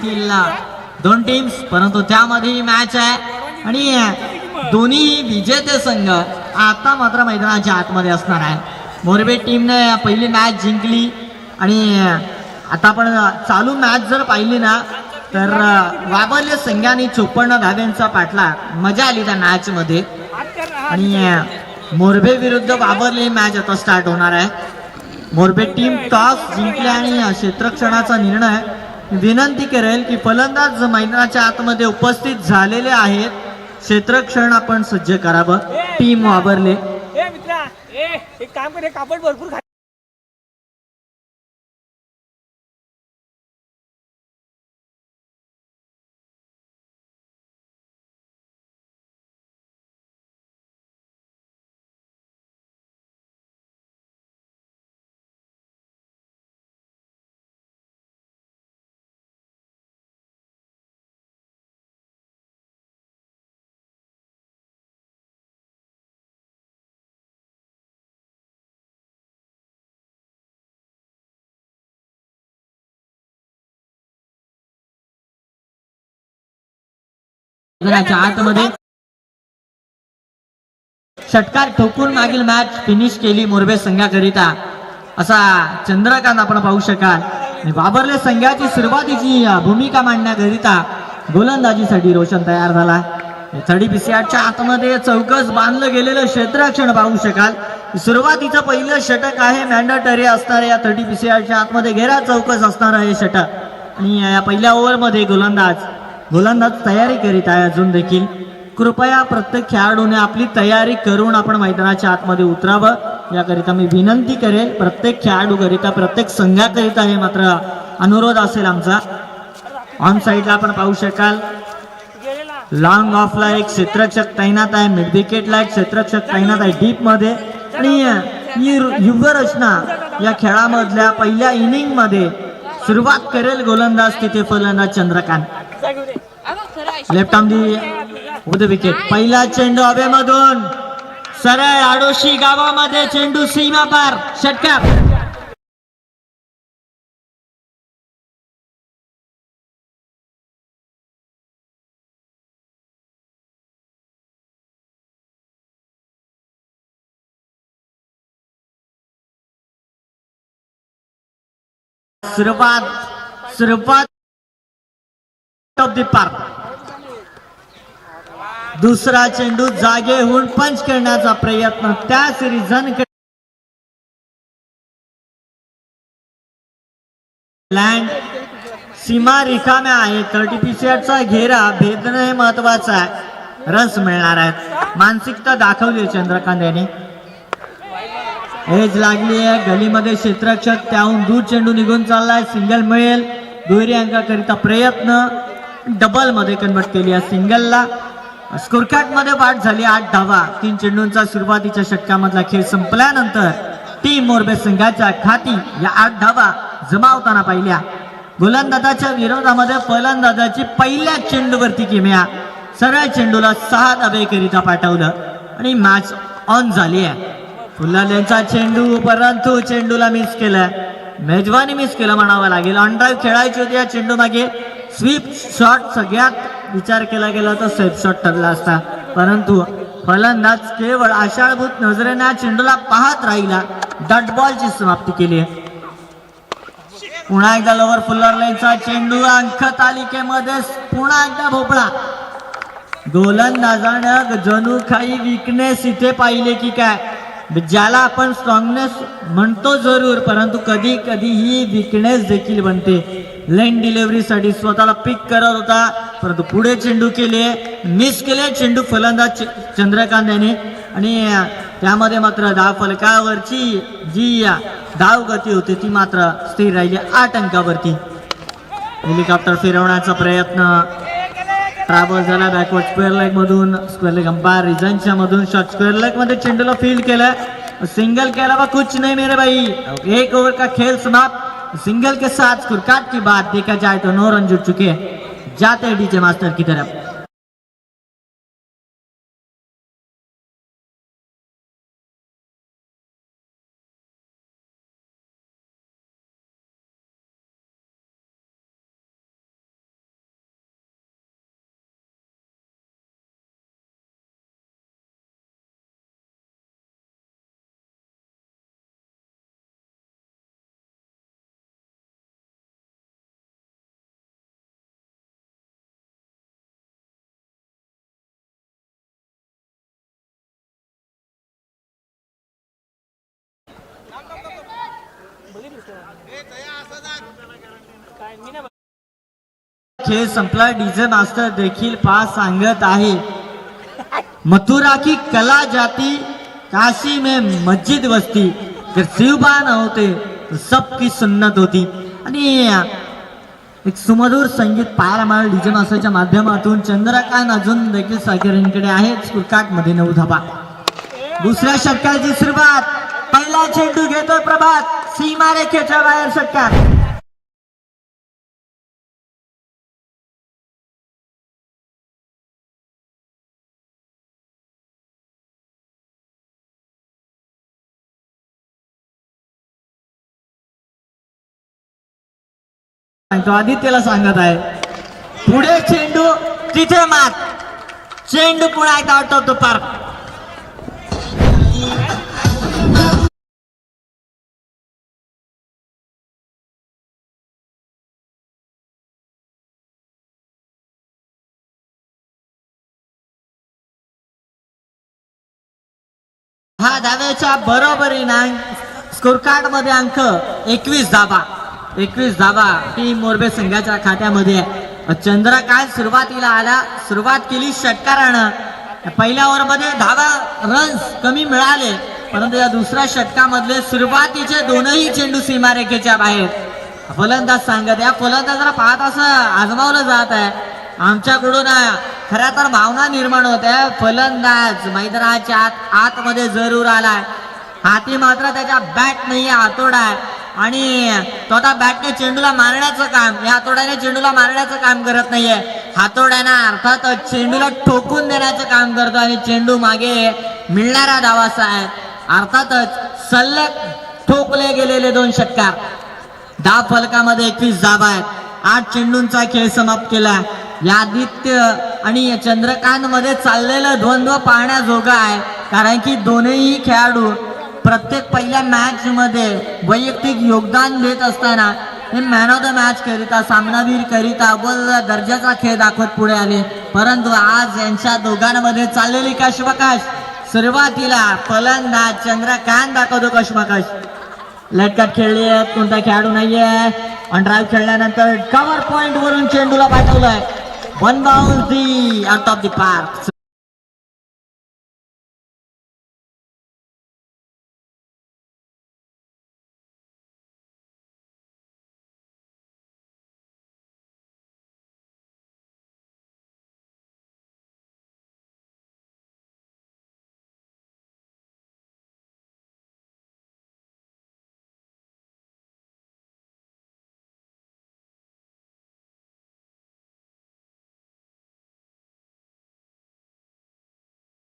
देखील दोन टीम्स, परंतु त्यामध्ये मॅच आहे आणि दोन्ही विजेते संघ आता मात्र मैदानाच्या आतमध्ये असणार आहे. मोरबे टीमने पहिली मॅच जिंकली आणि आता आपण चालू मॅच जर पाहिली ना तर वाबर्ले संघाने 54 धाव्यांचा पाठलाग, मजा आली त्या मॅच मध्ये. आणि मोरबे विरुद्ध वाबर्ले मॅच आता स्टार्ट होणार आहे. मोरबे टीम टॉस जिंकले आणि क्षेत्ररक्षणाचा निर्णय. विनंती करेल की फलंदाज मैदानाच्या आतमध्ये उपस्थित झालेले आहेत, क्षेत्ररक्षण आपण सज्ज करावं. टीम वाबर्ले एक काम करे, कापड भरपूर आतमध्ये षटकार ठोकून मागील मॅच फिनिश केली मोरबे संघाकरिता, असा चंद्रकांत आपण पाहू शकाल. वाबर्ले संघाची सुरुवातीची भूमिका मांडण्याकरिता गोलंदाजीसाठी रोशन तयार झाला. 30 आतमध्ये चौकस बांधलं गेलेलं क्षेत्ररक्षण पाहू शकाल. सुरुवातीचं पहिलं षटक आहे, मॅन्डेटरी असणार या 30 आतमध्ये घेरा चौकस असणार आहे षटक. आणि या पहिल्या ओव्हरमध्ये गोलंदाज तयारी करीत आहे अजून देखील. कृपया प्रत्येक खेळाडूने आपली तयारी करून आपण मैदानाच्या आतमध्ये उतरावं याकरिता मी विनंती करेल. प्रत्येक खेळाडूकरिता, प्रत्येक संघाकरिता हे मात्र अनुरोध असेल आमचा. ऑन साईडला आपण पाहू शकाल लॉंग ऑफला एक क्षेत्ररक्षक तैनात आहे, मिड विकेटला एक क्षेत्ररक्षक तैनात आहे डीप मध्ये. आणि ही युगरचना या खेळामधल्या पहिल्या इनिंग मध्ये सुरुवात करेल गोलंदाज, तिथे फलंदाज Chandrakant. Left arm the wicket. पहिला चेंडू हवेमधून सरळ आडोशी गावामध्ये चेंडू सीमा पार, षटकार. सुरुवात ऑफ द पार्क. दुसरा चेंडू जागे होऊन पंच करण्याचा प्रयत्न त्या सिरीजन लँड. सीमा रिकाम्या आहे, 30 घेरा भेदणं हे महत्वाचं आहे. रस मिळणार आहेत, मानसिकता दाखवली चंद्रकांत याने. एज लागली आहे गलीमध्ये क्षेत्ररक्षक, त्याहून दूर चेंडू निघून चाललाय. सिंगल मिळेल, दुहेरी अंकाकरिता प्रयत्न, डबल मध्ये कन्वर्ट केली आहे सिंगलला. स्कोरकार्ड मध्ये वाढ झाली 8 धावा. 3 चेंडूंचा सुरुवातीच्या षटकामधला खेळ संपल्यानंतर टीम मोरबे संघाच्या खाती या 8 धावा जमावताना पाहिल्या. गोलंदाजाच्या विरोधामध्ये फलंदाजाची पहिल्या चेंडूवरती किमया, सरळ चेंडूला 6 धावे करिता पाठवलं आणि मॅच ऑन झाली आहे. फुलाल्यांचा चेंडू, परंतु चेंडूला मिस केलं, मेजवानी मिस केलं म्हणावं लागेल. ऑन ड्राईव्ह खेळायची होती या चेंडू मागे. स्वीप शॉट सगळ्यात विचार केला गेला तर सेफ शॉट ठरला असता, परंतु फलंदाज केवळ आशाळभूत नजरेने चेंडूला पाहत राहिला. डॉट बॉलची समाप्ती केली. पुन्हा एकदा लोवर फुल्लर लाईनचा चेंडू, अंक तालिकेमध्ये पुन्हा एकदा भोपळा. गोलंदाजानं जणू काही विकनेस इथे पाहिले की काय. ज्याला आपण स्ट्रॉंगनेस म्हणतो जरूर, परंतु कधी कधी ही विकनेस देखील बनते. लेन डिलिव्हरीसाठी स्वतःला पिक करत होता, परंतु पुढे चेंडू केले, मिस केले चेंडू फलंदाज चंद्रकांत याने. आणि त्यामध्ये मात्र धाव फलकावरची जी धाव गती होती ती मात्र स्थिर राहिली 8 अंकावरती. हेलिकॉप्टर फिरवण्याचा प्रयत्न, ट्रॅव्हल झाला बॅकवर्ड स्क्वेअर लेग मधून, स्क्वेअर लेग अंपायर रिजनच्या मधून शॉट स्क्वेअर लेग मध्ये चेंडूला फील्ड केलं. सिंगल के अलावा कुछ नहीं मेरे भाई. 1 ओवर का खेल समाप्त. सिंगल के साथ स्कोरकार्ड की बात देखा जाए तो 9 रन जुड़ चुके हैं. जाते हैं डीजे मास्टर की तरफ. काय मी नाही खेळ संपला. डीजे मास्टर देखील पास सांगत आहे, मथुरा की कला जाती, काशी में मस्जिद बसती, अगर शिवबान होते तो सबकी सुन्नत होती. आणि एक सुमधुर संगीत पाहायला मिळालं डीजे मास्टरच्या माध्यमातून. चंद्रकांत अजून देखील सहकाऱ्यांकडे आहे. स्कोरकार्ड मध्ये 9 धाबा. दुसऱ्या षटकाची सुरुवात. पहिला चेंडू घेतोय प्रभात, सीमारेखेच्या बाहेर षटकार. सांगतो आदित्यला सांगत आहे, पुढे चेंडू तिथे मात. चेंडू पुन्हा एकदा आउट ऑफ द पार्क. हा धाव्याच्या बरोबरीने स्कोर कार्ड मध्ये अंक 21 धाबा. 21 धाबा टीम मोरबे संघाच्या खात्यामध्ये. चंद्रकांत सुरुवातीला आला, सुरुवात केली षटकारानं. पहिल्या ओव्हरमध्ये धावा रन्स कमी मिळाले, परंतु या दुसऱ्या षटकामधले सुरुवातीचे दोनही चेंडू सीमारेखेच्या बाहेर. फलंदाज सांगत, या फलंदाजाला पाहत असं आजमावलं जात आहे. आमच्याकडून खऱ्या तर भावना निर्माण होत आहे. फलंदाज मैदानाच्या आतमध्ये जरूर आलाय, हाती मात्र त्याच्या बॅट नाही, हातोडा आहे. आणि तो आता बॅटने चेंडूला मारण्याचं काम, या हातोड्याने चेंडूला मारण्याचं काम करत नाहीये. हातोड्यानं अर्थात चेंडूला ठोकून देण्याचं काम करतो आणि चेंडू मागे मिळणारा धावासा आहे. अर्थातच सलग ठोकले गेलेले 2 षटकार. धाव फलकामध्ये 21 धावा आहेत. 8 चेंडूंचा खेळ समाप्त केला. या आदित्य आणि चंद्रकांत मध्ये चाललेलं द्वंद्व पाहण्याजोगा आहे, कारण की दोन्ही खेळाडू प्रत्येक पहिल्या मॅच मध्ये वैयक्तिक योगदान देत असताना हे मॅन ऑफ द मॅच करिता, सामनावीर करिता अव्वल दर्जाचा खेळ दाखवत पुढे आले. परंतु आज यांच्या दोघांमध्ये चाललेली कशमकश. सुरुवातीला फलंदाज चंद्रकांत दाखवतो कशमकश. लटकट खेळली आहेत, कोणता खेळाडू नाहीये. ऑन ड्राईव्ह खेळल्यानंतर कव्हर पॉइंट वरून चेंडूला पाठवलंय. 1 bounce the out of the park.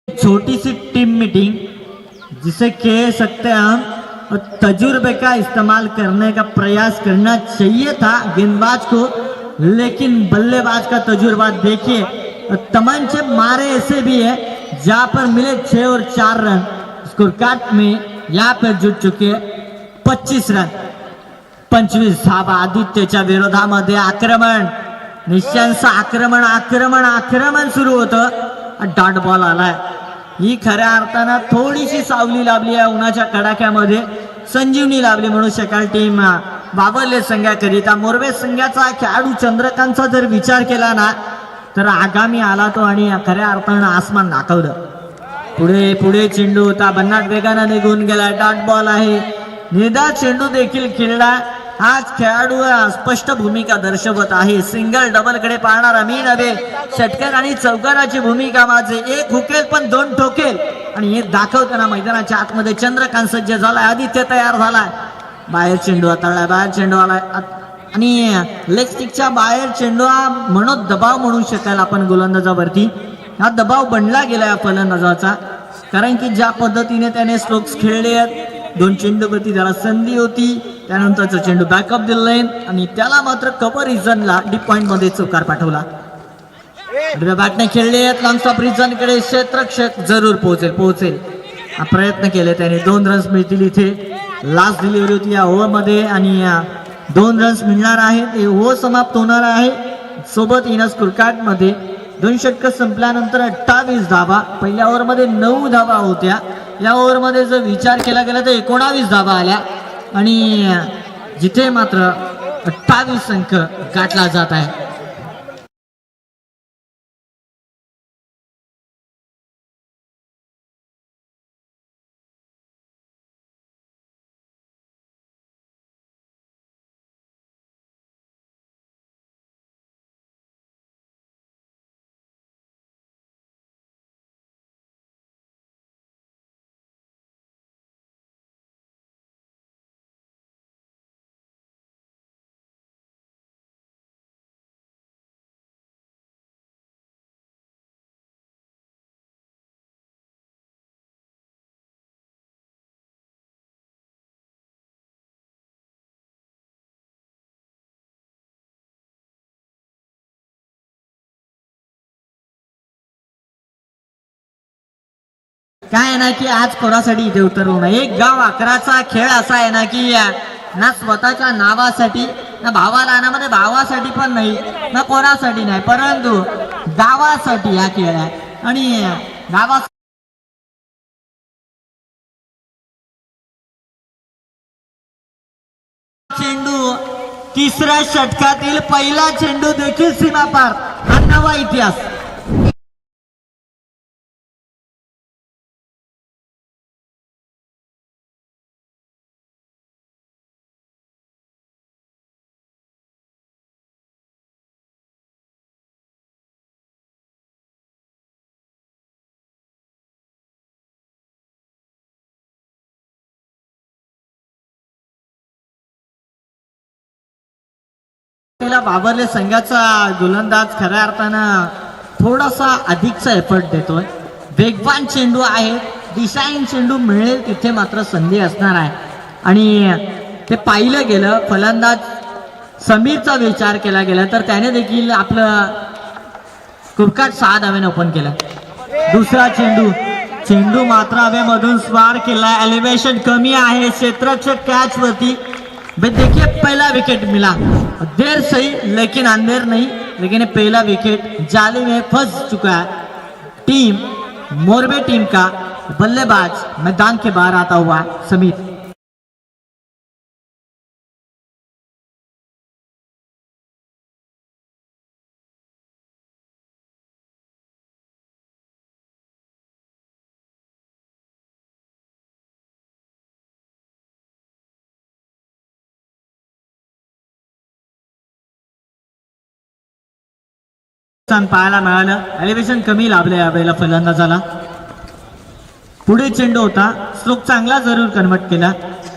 छोटी सी टीम मीटिंग जिसे कह सकते हैं हम, और तजुर्बे का इस्तेमाल करने का प्रयास करना चाहिए था गेंदबाज को, लेकिन बल्लेबाज का तजुर्बा देखिए. तमंचे मारे ऐसे भी है जहां पर मिले 6 और 4 रन. स्कोर कार्ड में यहाँ पर जुट चुके 25 रन. 25 धावा. आदित्यच्या विरोधामध्ये आक्रमण, निश्चयांचं आक्रमण आक्रमण आक्रमण सुरू होतं. डॉट बॉल आलाय. ही खऱ्या अर्थानं थोडीशी सावली लाभली आहे उन्हाच्या कडाक्यामध्ये, संजीवनी लाभली म्हणू शकाल टीम बाबरले संघाकरिता. मोरबे संघाचा खेळाडू चंद्रकांतचा जर विचार केला ना, तर आगामी आला तो आणि खऱ्या अर्थानं आसमान दाखवलं. पुढे पुढे चेंडू होता, भन्नाट वेगानं निघून गेला. डॉट बॉल आहे. निदा चेंडू देखील खेळला. आज खेळाडू स्पष्ट भूमिका दर्शवत आहे. सिंगल डबल कडे पाहणार आम्ही नव्हे, षटकार आणि चौकाराची भूमिका माझे. 1 हुकेल पण 2 ठोकेल, आणि हे दाखवताना मैदानाच्या आतमध्ये चंद्रकांत सज्ज झालाय. आदित्य तयार झालाय. बाहेर चेंडू हाताळलाय, बाहेर चेंडू आलाय आणि लेग स्टिकच्या बाहेर चेंडू हा म्हणून दबाव म्हणू शकाल आपण गोलंदाजावरती. हा दबाव बनला गेला या फलंदाजाचा, कारण की ज्या पद्धतीने त्याने स्ट्रोक्स खेळले आहेत, 2 चेंडूवरती त्याला संधी होती, त्यानंतरचा चेंडू बॅकअप दिला आणि त्याला मात्र कव्हर रिजनला डीप पॉइंट मध्ये चौकार पाठवला. बॅटने खेळले आहेत. लॉंग स्टॉप रिजन कडे क्षेत्ररक्षक जरूर पोहोचेल प्रयत्न केले त्याने. 2 रन्स मिळतील इथे. लास्ट डिलिव्हरी होती या ओव्हर मध्ये आणि 2 रन्स मिळणार आहेत. हे ओव्हर समाप्त होणार आहे. सोबत येणार स्कोर कार्ड मध्ये 2 षटक संपल्यानंतर 28 धावा. पहिल्या ओव्हर मध्ये 9 धावा होत्या. या ओव्हर मध्ये जर विचार केला गेला तर 19 धावा आल्या आणि जिथे मात्र 28 अंक गाठला जात आहे. काय आहे ना की आज कोणासाठी इथे उतरलो नाही. एक गाव 11चा खेळ असा आहे ना की ना स्वतःच्या नावासाठी ना भावाला ना मध्ये भावासाठी पण नाही ना कोणासाठी नाही, परंतु गावासाठी हा खेळ आहे. आणि गावा चेंडू तिसऱ्या षटकातील पहिला चेंडू देखील सीमापार हा नवा इतिहास. तिला बाबरले संघाचा गोलंदाज खऱ्या अर्थानं थोडासा अधिकचा एफर्ट देतोय. वेगवान चेंडू आहे, दिशाहीन चेंडू मिळेल तिथे मात्र संधी असणार आहे. आणि ते पाहिलं गेलं, फलंदाज समीरचा विचार केला गेला तर त्याने देखील आपलं कुरकाट 6 धावेने ओपन केलं. दुसरा चेंडू मात्र हवेमधून स्वार केला. एलिव्हेशन कमी आहे क्षेत्ररक्षक कॅच वरती. देखिए पहला विकेट मिला, देर सही लेकिन अंधेर नहीं, लेकिन पहला विकेट जाले में फंस चुका है. टीम मोरबे टीम का बल्लेबाज मैदान के बाहर आता हुआ समीर. पाहायला मिळालं, एलिव्हेशन कमी लाभलं यावेळेला फलंदाजाला. पुढे चेंडू होता, स्ट्रोक चांगला जरूर कन्वर्ट केला,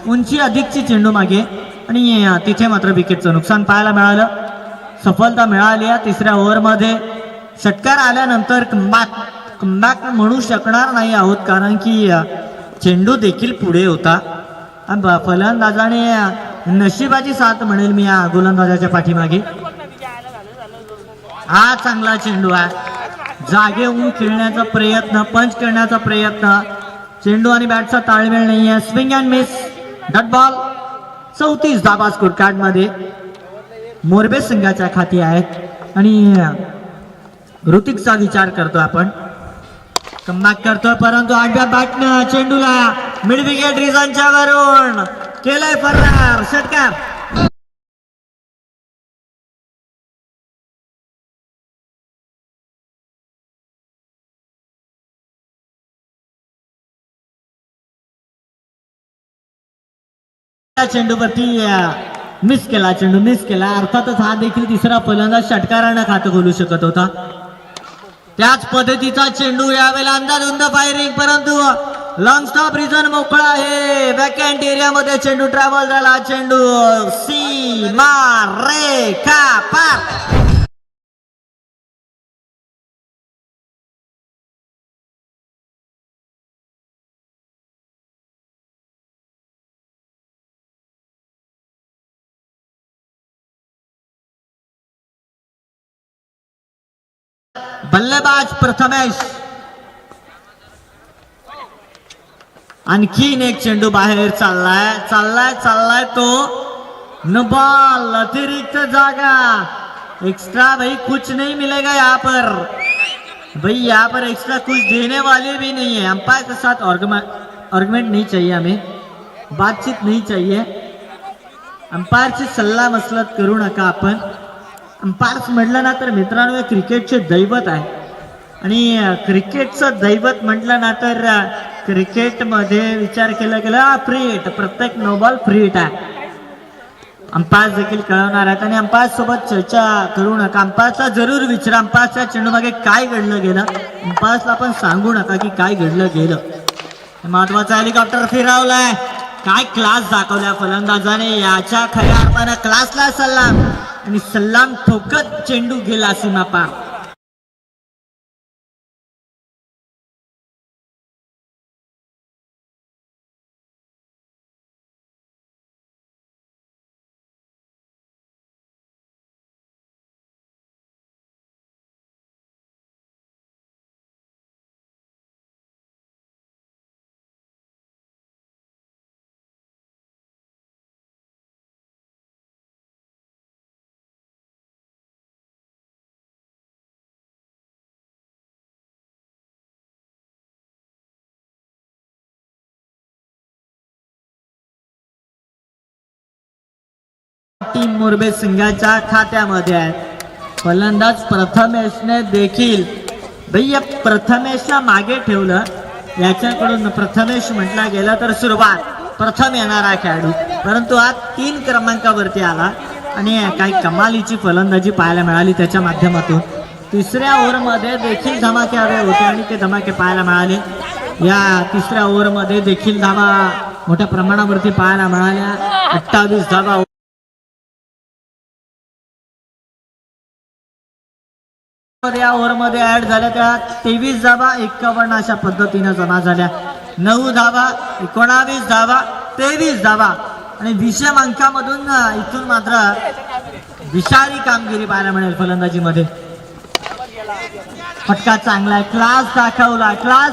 उंची अधिकची चेंडू मागे आणि तिथे मात्र विकेटचं नुकसान पाहायला मिळालं. सफलता मिळाली या तिसऱ्या ओव्हरमध्ये. षटकार आल्यानंतर कमबॅक म्हणू शकणार नाही आहोत, कारण की चेंडू देखील पुढे होता. फलंदाजाने नशिबाची साथ म्हणेल मी या गोलंदाजाच्या पाठीमागे. हा चांगला चेंडू आहे, जागे होऊन खेळण्याचा प्रयत्न, पंच करण्याचा प्रयत्न. चेंडू आणि बॅटचा ताळमेळ नाही आहे. Swing and miss, dot ball. 34 dhaba score card मध्ये मोरबे संघाच्या खाती आहेत. आणि ऋतिकचा विचार करतो आपण, कमबॅक करतोय, परंतु 8व्या बॅटनं चेंडूला मिड विकेट रिझनच्या वरून केलंय फरार. षटकार. चेंडूवरती मिस केला, चेंडू मिस केला. अर्थातच हा देखील तिसरा फलंदाज षटकारानं खातं खोलू शकत होता. त्याच पद्धतीचा चेंडू यावेळेला अंदाधुंद फायरिंग, परंतु लॉंग स्टॉप रिझन मोकळा आहे. वॅकंट एरियामध्ये चेंडू ट्रॅव्हल झाला. चेंडू सीमा रेखा पार. बल्लेबाज प्रथमेश. आणखीन एक चेंडू बाहेर चाललाय तो न बॉल. अतिरिक्त जागा, एक्स्ट्रा भाई कुछ नहीं मिलेगा यहाँ पर. भाई यहाँ पर एक्स्ट्रा कुछ देने वाले भी नहीं है. अंपायर के साथ आर्गुमेंट नहीं चाहिए, हमें बातचीत नहीं चाहिए. अंपायरची सल्ला मसलत करू नका आपण. अंपायर्स म्हटलं ना तर मित्रांनो हे क्रिकेटचे दैवत आहे आणि क्रिकेटचं दैवत म्हटलं ना तर क्रिकेटमध्ये विचार केला गेला फ्री हिट, प्रत्येक नो बॉल फ्री हिट आहे. अंपायर्स देखील कळवणार आहेत आणि अंपायर्स सोबत चर्चा करू नका. अंपायर्सला जरूर विचारा अंपायर्सच्या चेंडू मागे काय घडलं गेलं. अंपायर्सला आपण सांगू नका की काय घडलं गेलं. महत्वाचा हेलिकॉप्टर फिरवलाय. काय क्लास दाखवल्या फलंदाजाने, याच्या खऱ्या अर्थानं क्लासला सलाम. आणि सलाम ठोकत चेंडू गेला सीमा पार. टीम मोरबे संघाच्या खात्यामध्ये आहे. फलंदाज प्रथमेशने देखील भैया प्रथमेशला मागे ठेवलं. याच्याकडून प्रथमेश म्हटला गेला तर सुरुवात प्रथम येणारा खेळाडू, परंतु आज 3 क्रमांकावरती आला आणि काही कमालीची फलंदाजी पाहायला मिळाली त्याच्या माध्यमातून. तिसऱ्या ओव्हरमध्ये देखील धमाके हवे होते आणि ते धमाके पाहायला मिळाले. या तिसऱ्या ओव्हरमध्ये देखील धावा मोठ्या प्रमाणावरती पाहायला मिळाल्या. 28 धावा या ओव्हरमध्ये ऍड झाल्या. त्या 23 धावा 51 अशा पद्धतीने जमा झाल्या. 9 धावा 19 धावा 23 धावा आणि 20 अंकामधून इथून मात्र विशाळी कामगिरी पाहायला मिळेल फलंदाजीमध्ये. फटका चांगला आहे, क्लास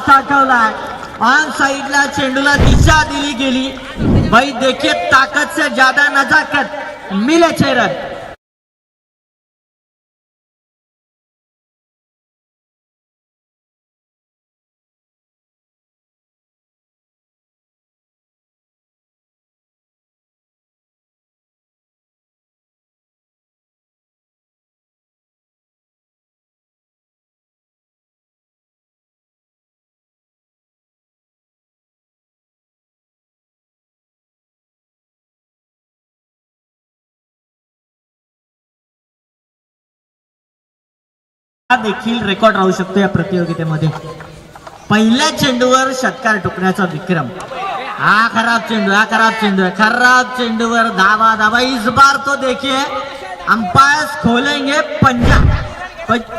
दाखवलाय. ऑन साइडला चेंडूला दिशा दिली गेली. भाई देखिए ताकत से ज्यादा नजाकत मिले रन. देखील रेकॉर्ड राहू शकतो या प्रतियोगितेमध्ये. पहिल्या चेंडूवर षटकार ठोकण्याचा विक्रम. हा खराब चेंडूवर धावा. इस बार तो देखिए अंपायर्स खोलेंगे पंजा.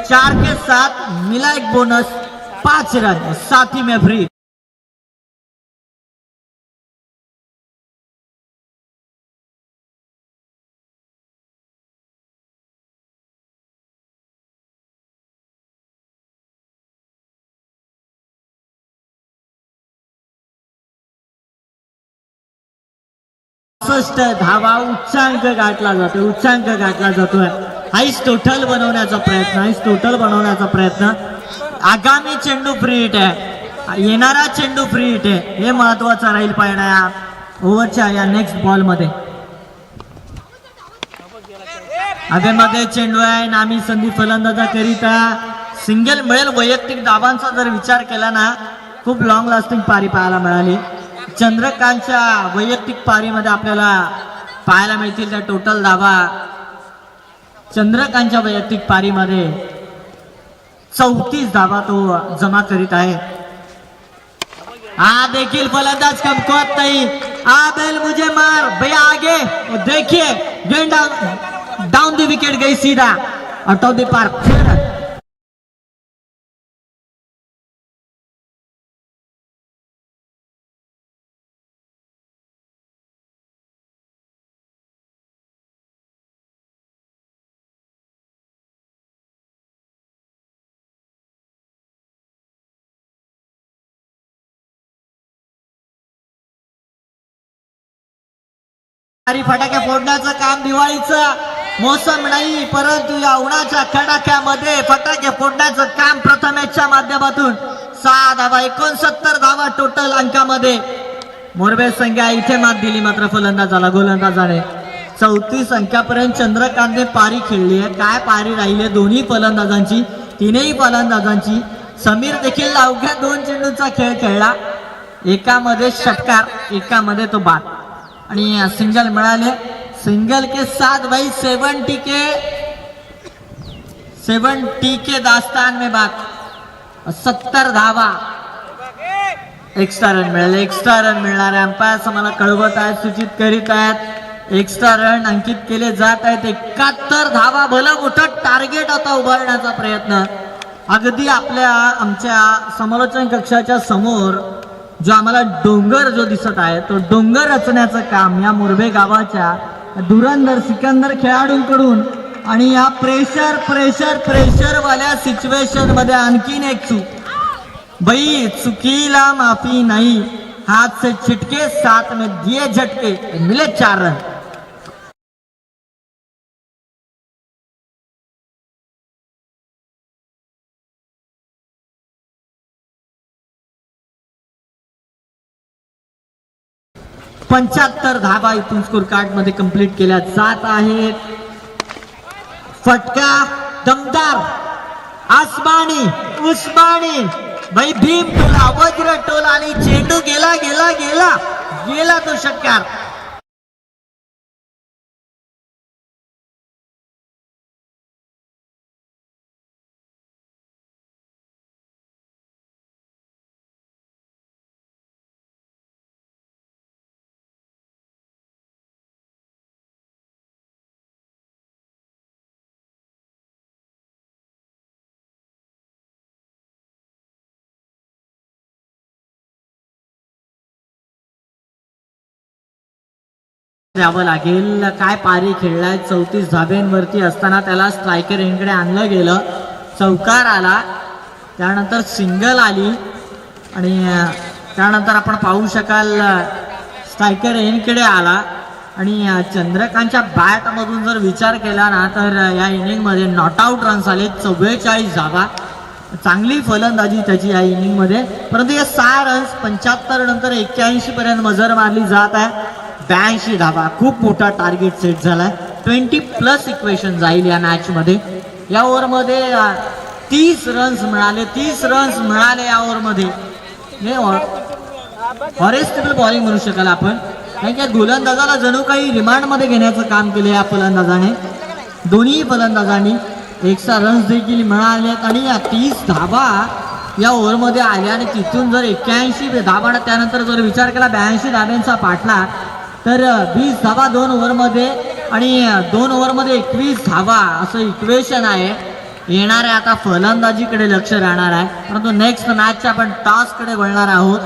4 के साथ मिला एक बोनस 5 रन, साथ ही में फ्री. धावा उच्चांक गाठला जातोय. हाईस टोटल बनवण्याचा प्रयत्न. आगामी चेंडू फ्री हिट आहे, येणारा चेंडू फ्री हिट आहे, हे महत्वाचं राहील पाहिजे या ओव्हरच्या या नेक्स्ट बॉल मध्ये. आगेमध्ये चेंडू आहे, नामी संधी फलंदाजाकरिता सिंगल मिळेल. वैयक्तिक धावांचा जर विचार केला ना खूप लॉंग लास्टिंग पारी पाहायला मिळाली. चंद्रकांतच्या वैयक्तिक पारीमध्ये आपल्याला पाहायला मिळतील त्या टोटल धावा. चंद्रकांतच्या वैयक्तिक पारीमध्ये 34 धावा तो जमा करीत आहे. हा देखील फलंदाज कमकुवत नाही. आबेल मुझे मार भैया आगे देखिए गेंद डाउन द विकेट गई सीधा आउट ऑफ द पार्क. फटाके फोडण्याचं काम दिवाळीचं मोसम नाही, परंतु या उन्हाच्या कडाक्यामध्ये फटाके फोडण्याचं काम प्रथमेशच्या माध्यमातून 6 धावा 69 धावा टोटल अंकामध्ये मोरबे संघ इथे मात दिली मात्र फलंदाजाला गोलंदाजाने 34 अंकापर्यंत चंद्रकांतने पारी खेळली आहे. काय पारी राहिली आहे दोन्ही फलंदाजांची, तीनही फलंदाजांची. समीर देखील अवघ्या 2 चेंडूंचा खेळ खेळला. एकामध्ये षटकार, एकामध्ये तो बाद आणि सिंगल मिळाले. सिंगल के साथ भाई 70 के दास्तान में बात 70 धावा. एक्स्ट्रा रन मिळाले. एक्स्ट्रा रन मिळणार आहे. अंपायर मला कळवत आहेत, सूचित करीत आहेत. एक्स्ट्रा रन अंकित केले जात आहेत. 71 धावा, भलं मोठं टार्गेट आता उभारण्याचा प्रयत्न. अगदी आमच्या समालोचन कक्षाच्या समोर जो आम्हाला डोंगर जो दिसत आहे तो डोंगर रचण्याचं काम या मोरबे गावाच्या धुरंधर सिकंदर खेळाडूंकडून. आणि या प्रेशर वाल्या सिच्युएशन मध्ये आणखीन एक चूक. भाई चुकीला माफी नहीं, हाथ से छिटके साथ में दिए झटके, मिले 4 रन. पंच्याहत्तर धावा इथून स्कोर कार्ड मध्ये कंप्लीट केल्या जात आहेत. फटका दमदार, आसमानी, उस्मानी, भाई भीम टोला, वज्र टोला आणि चेंडू गेला गेला गेला गेला तो षटकार. द्यावं लागेल. काय पारी खेळलाय. 34 धाब्यांवरती असताना त्याला स्ट्रायकर एंडकडे आणलं गेलं. चौकार आला, त्यानंतर सिंगल आली आणि त्यानंतर आपण पाहू शकाल स्ट्रायकर एंडकडे आला. आणि चंद्रकांतच्या बॅटमधून जर विचार केला ना तर या इनिंगमध्ये नॉट आऊट रन्स आले 44 धावा. चांगली फलंदाजी त्याची या इनिंगमध्ये. परंतु या 6 रन्स 75 नंतर 81 पर्यंत मजर मारली जात आहे. 82 धावा, खूप मोठा टार्गेट सेट झालाय. 20+ इक्वेशन जाईल या मॅच मध्ये. या ओव्हरमध्ये 30 रन्स मिळाले. 30 रन्स मिळाले या ओव्हरमध्ये. हॉरेस्टेबल बॉलिंग म्हणू शकाल आपण, कारण की गोलंदाजाला जणू काही रिमांड मध्ये घेण्याचं काम केलं या फलंदाजाने. दोन्ही फलंदाजांनी एक्स्ट्रा रन्स देखील मिळालेत आणि या 30 धावा या ओव्हरमध्ये आल्या. आणि तिथून जर 81 धावा, त्यानंतर जर विचार केला 82 धाब्यांचा पाठला तर 20 धावा 2 ओव्हरमध्ये आणि 2 ओव्हरमध्ये 21 धावा असं इक्वेशन आहे. येणाऱ्या आता फलंदाजीकडे लक्ष राहणार आहे. परंतु नेक्स्ट मॅचच्या आपण टॉसकडे वळणार आहोत.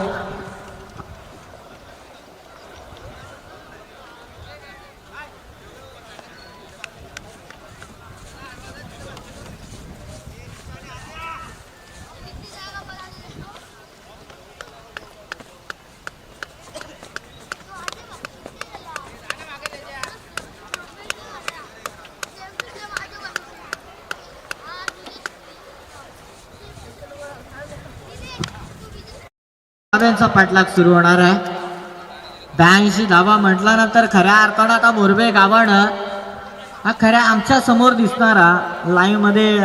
धाब्यांचा पाठलाग सुरू होणार आहे. 82 धावा म्हटल्यानंतर खऱ्या अर्थानं आता मोरबे गावानं हा खऱ्या आमच्या समोर दिसणारा लाईव्ह मध्ये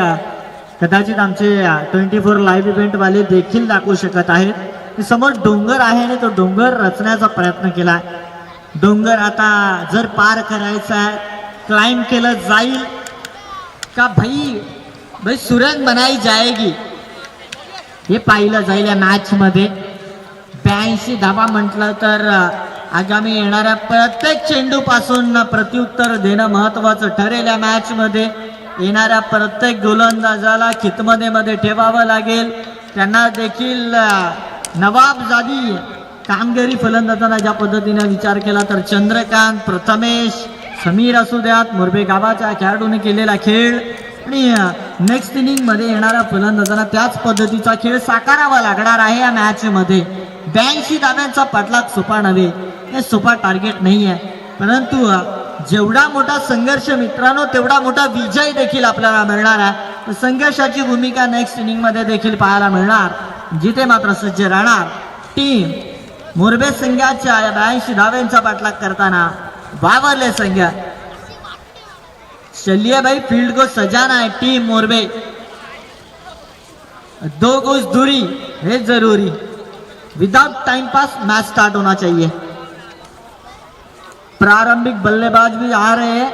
कदाचित आमचे 24 लाईव्ह इव्हेंट वाले देखील दाखवू शकत आहेत. समोर डोंगर आहे आणि तो डोंगर रचण्याचा प्रयत्न केला. डोंगर आता जर पार करायचा आहे, क्लाइंब केलं जाईल का भाई सुरंग बनाई जाएगी हे पाहिलं जाईल या मॅच मध्ये. 82 धावा म्हटलं तर आगामी येणाऱ्या प्रत्येक चेंडू पासून प्रत्युत्तर देणं महत्वाचं ठरेल. या मॅच मध्ये येणाऱ्या प्रत्येक गोलंदाजाला खितमतेमध्ये ठेवावं लागेल. त्यांना देखील नवाबजादी कामगिरी फलंदाजांना ज्या पद्धतीने विचार केला तर चंद्रकांत, प्रथमेश, समीर असू द्यात, मोरबे गावाच्या खेळाडूने केलेला खेळ आणि नेक्स्ट इनिंग मध्ये येणाऱ्या फलंदाजांना त्याच पद्धतीचा खेळ साकारावा लागणार आहे या मॅच मध्ये. 82 धाब्यांचा पाठलाग सोपा नव्हे, हे सोपा टार्गेट नाही आहे. परंतु जेवढा मोठा संघर्ष मित्रांनो तेवढा मोठा विजय देखील आपल्याला मिळणार आहे. संघर्षाची भूमिका नेक्स्ट इनिंग मध्ये देखील पाहायला मिळणार, जिथे मात्र सज्ज राहणार टीम मोरबे संघाच्या या 82 धाब्यांचा पाठलाग करताना वावरले संघ चलिए भाई, फील्ड को सजाना है टीम मोरबे। 2 गज दूरी है जरूरी, without time pass match start होना चाहिए। प्रारंभिक बल्लेबाज भी आ रहे हैं।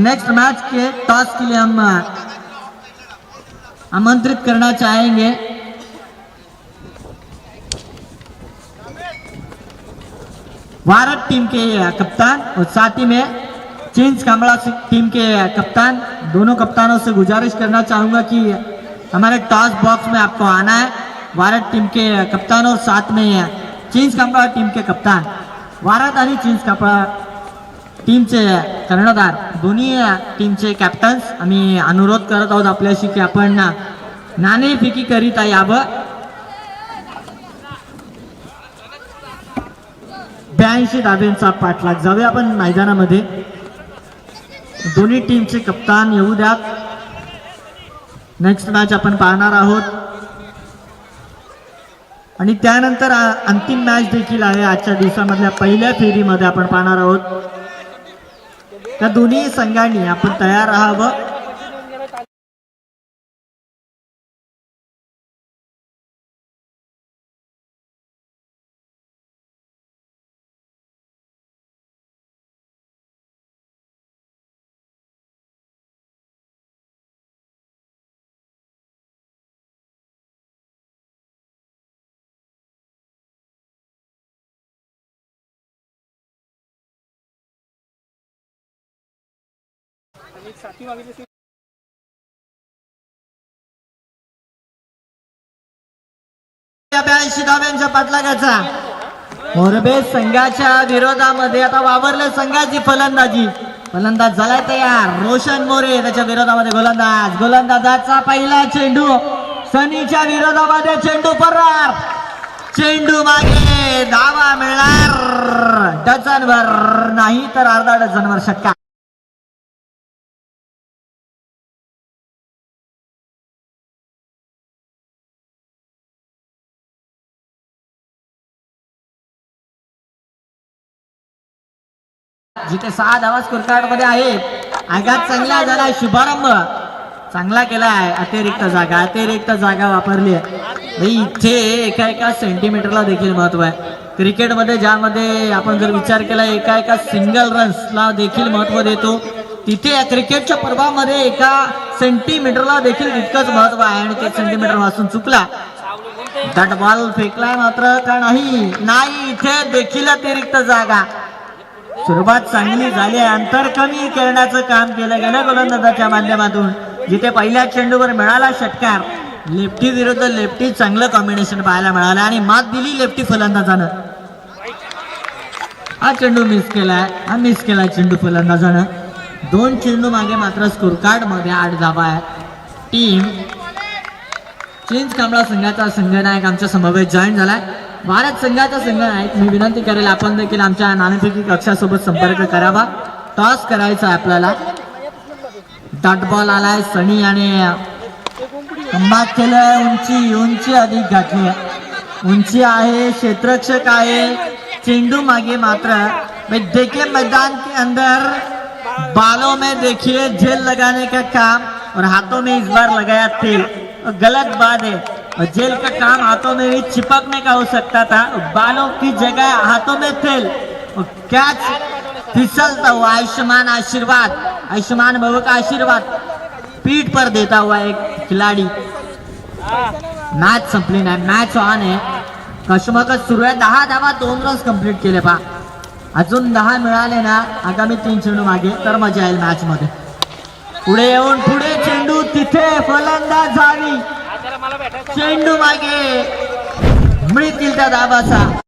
नेक्स्ट मैच के टॉस के लिए हम आमंत्रित करना चाहेंगे भारत टीम के कप्तान और साथ ही में चिंच कामड़ा टीम के कप्तान। दोनों कप्तानों से गुजारिश करना चाहूंगा कि हमारे टॉस बॉक्स में आपको आना है। भारत टीम के कप्तान और साथ में चिंच कामड़ा टीम के कप्तान, भारत आणि चिंच कामड़ा टीमचे कर्णधार, दोन्ही टीमचे कॅप्टन्स आम्ही अनुरोध करत आहोत आपल्याशी की आपण नाणेफेकी करीत यावं। 82 धाब्यांचा पाठलाग। जाऊया आपण मैदानामध्ये, दोन्ही टीमचे कप्तान येऊ द्यात। नेक्स्ट मॅच आपण पाहणार आहोत आणि त्यानंतर अंतिम मॅच देखील आहे आजच्या दिवसामधल्या पहिल्या फेरीमध्ये आपण पाहणार आहोत। त्या दोन्ही संघांनी आपण तयार राहावं। साथी मागितली 82 धाब्यांच्या पाठलागाचा मोरबे संघाच्या विरोधामध्ये आता वावरले संघाची फलंदाजी। फलंदाज झालाय तयार रोशन मोरे, त्याच्या विरोधामध्ये गोलंदाज। गोलंदाजाचा पहिला चेंडू, सनीच्या विरोधामध्ये चेंडू फरार, चेंडू मागे, धावा मिळणार डझनभर नाही तर अर्धा डझनभर षटकार। जिथे 6 धावा स्कोर कार्ड मध्ये आहेत। आघात चांगला झाला, शुभारंभ चांगला केलाय। अतिरिक्त जागा वापरली आहे भाई। इथे एका सेंटीमीटरला देखील महत्व आहे क्रिकेटमध्ये, ज्यामध्ये आपण जर विचार केला एका सिंगल रन्सला देखील महत्व देतो, तिथे क्रिकेटच्या पर्वामध्ये एका सेंटीमीटरला देखील तितकंच महत्व आहे। आणि ते सेंटीमीटर वाचून चुकला, डॉट बॉल फेकलाय मात्र का नाही, इथे देखील अतिरिक्त जागा। सुरुवात चांगली झाली, अंतर कमी करण्याचं काम केलं गेलं गोलंदाजाच्या माध्यमातून। जिथे पहिल्या चेंडूवर मिळाला षटकार, लेफ्टी विरुद्ध लेफ्टी चांगलं कॉम्बिनेशन पाहायला मिळालं आणि मात दिली लेफ्टी फलंदाजानं। हा चेंडू मिस केलाय चेंडू फलंदाजानं। 2 चेंडू मागे मात्र स्कोर कार्ड मध्ये 8 धावा आहे। टीम चिंच कांबळा संघाचा संघनायक आमच्या समवेत जॉईन झालाय। भारत संघाचा संघनायक मी विनंती करेल आपण देखील आमच्या नाणेफेकी कक्षासोबत संपर्क करावा। टॉस करायचा आहे आपल्याला। डॉट बॉल आलाय, सनी आणि कमबॅक केलंय। उंची अधिक घातली, उंची आहे, क्षेत्ररक्षक आहे। चेंडू मागे मात्र देखिए मैदान के अंदर बालों में देखिए जेल लगाने का काम और हाथों में इस बार लगाया तेल। गलत बात है, जेल का काम हाथों में भी चिपकने का हो सकता था, बालों की जगह हाथों में तेल। कैच फिसलता हुआ आयुष्मान बाबू का आशीर्वाद पीठ पर देता हुआ एक खिलाड़ी। मॅच संपली नाही, मॅच ऑन आहे, कशमकश सुरू आहे। 10 धावा 2 रन्स कंप्लीट केले पा, अजून 10 मिळाले ना आगामी 3 चेंडू मागे तर मजा येईल मॅच मध्ये। पुढे येऊन पुढे चेंडू, तिथे फलंदाज झाली, चेंडू मागे मिळतील त्या धावाचा।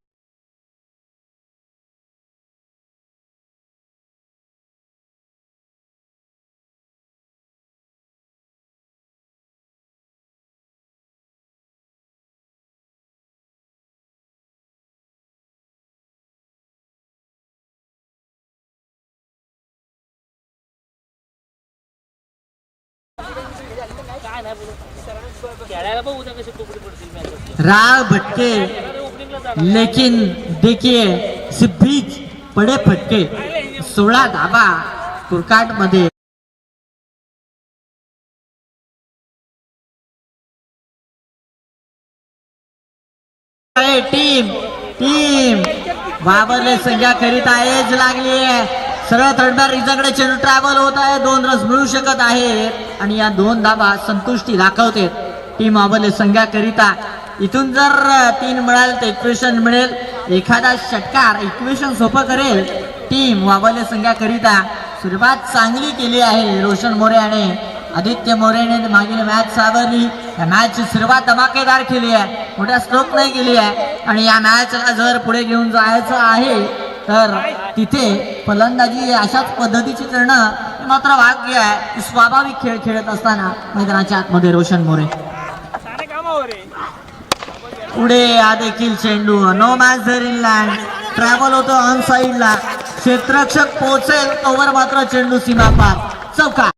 राव भटके, लेकिन देखिए सिद्धीच पडे फटके। 16 धावा कुरकाट मध्ये। टीम टीम बाबरले संख्या करीता एज लागली आहे. सरळ थर्डबॅर रिझाकडे चेंडू ट्रॅव्हल होत आहे. 2 रन्स मिळू शकत आहेत आणि या 2 धाबा संतुष्टी दाखवते टीम बाबरले संख्या करीता. इथून जर 3 मिळाल तर इक्वेशन मिळेल. एखादा षटकार इक्वेशन सोपं करेल. टीम बाबरले संख्या करीता सुरुवात चांगली केली आहे रोशन मोरे आणि आदित्य मोरेने मागील मॅच सावरली. या मॅचची सुरुवात धमाकेदार केली आहे. मोठ्या स्ट्रोक नाही केली आहे आणि या मॅचला जर पुढे घेऊन जायचं आहे तर तिथे फलंदाजी अशाच पद्धतीची करणं हे मात्र भाग्य आहे. स्वाभाविक खेळ खेळत असताना मैदानाच्या आतमध्ये रोशन मोरे सारे कामावर आहे. पुढे हा देखील चेंडू नो मॅच झर इन लँड ट्रॅव्हल होतो ऑन साइडला. क्षेत्ररक्षक पोहोचेल तोवर मात्र चेंडू सीमा पार. चौका